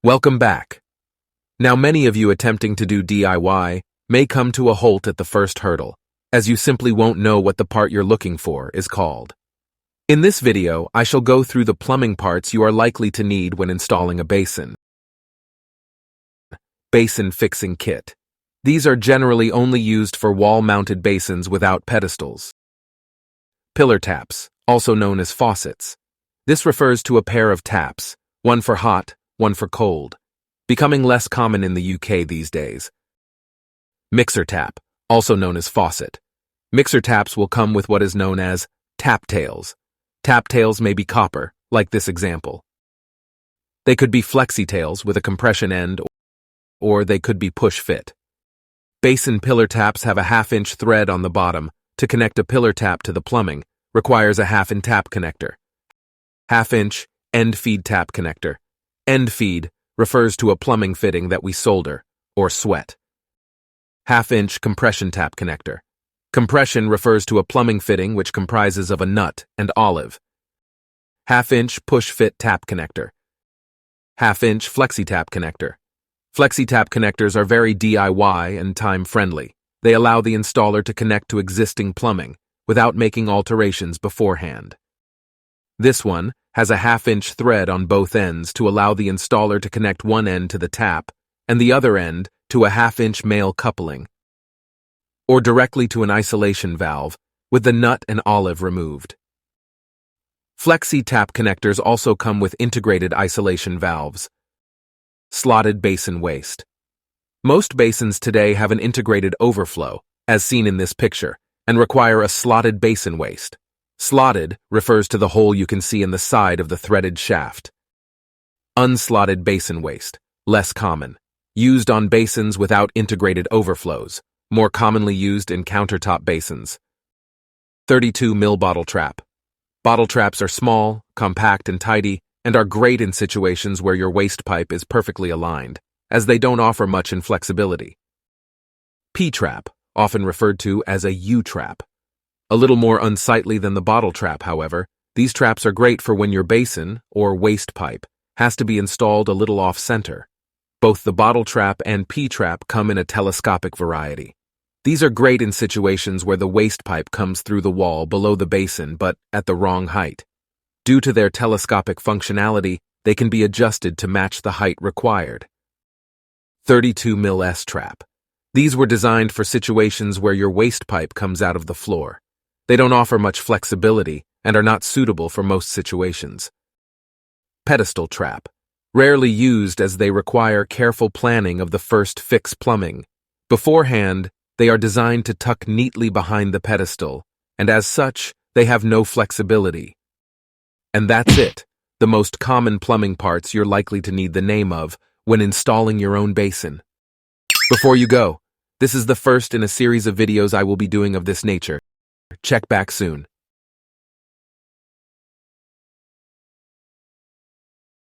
Welcome back. Now many of you attempting to do DIY may come to a halt at the first hurdle, as you simply won't know what the part you're looking for is called. In this video, I shall go through the plumbing parts you are likely to need when installing a basin. Basin fixing kit. These are generally only used for wall-mounted basins without pedestals. Pillar taps, also known as faucets. This refers to a pair of taps, one for hot, one for cold, becoming less common in the UK these days. Mixer tap, also known as faucet. Mixer taps will come with what is known as tap tails. Tap tails may be copper, like this example. They could be flexi tails with a compression end, or they could be push fit. Basin pillar taps have a 1/2-inch thread on the bottom. To connect a pillar tap to the plumbing, requires a 1/2-inch tap connector. 1/2-inch end feed tap connector. End feed refers to a plumbing fitting that we solder, or sweat. 1/2-inch compression tap connector. Compression refers to a plumbing fitting which comprises of a nut and olive. 1/2-inch push-fit tap connector. 1/2-inch flexi-tap connector. Flexi-tap connectors are very DIY and time-friendly. They allow the installer to connect to existing plumbing without making alterations beforehand. This one has a 1/2-inch thread on both ends to allow the installer to connect one end to the tap and the other end to a 1/2-inch male coupling, or directly to an isolation valve with the nut and olive removed. Flexi tap connectors also come with integrated isolation valves. Slotted basin waste. Most basins today have an integrated overflow, as seen in this picture, and require a slotted basin waste. Slotted refers to the hole you can see in the side of the threaded shaft. Unslotted basin waste, less common. Used on basins without integrated overflows, more commonly used in countertop basins. 32 mil bottle trap. Bottle traps are small, compact, and tidy, and are great in situations where your waste pipe is perfectly aligned, as they don't offer much in flexibility. P-trap, often referred to as a U-trap. A little more unsightly than the bottle trap, however, these traps are great for when your basin, or waste pipe, has to be installed a little off-center. Both the bottle trap and P-trap come in a telescopic variety. These are great in situations where the waste pipe comes through the wall below the basin but at the wrong height. Due to their telescopic functionality, they can be adjusted to match the height required. 32 mil S-trap. These were designed for situations where your waste pipe comes out of the floor. They don't offer much flexibility and are not suitable for most situations. Pedestal trap. Rarely used as they require careful planning of the first fix plumbing. Beforehand, they are designed to tuck neatly behind the pedestal, and as such, they have no flexibility. And that's it, the most common plumbing parts you're likely to need the name of when installing your own basin. Before you go, this is the first in a series of videos I will be doing of this nature. Check back soon.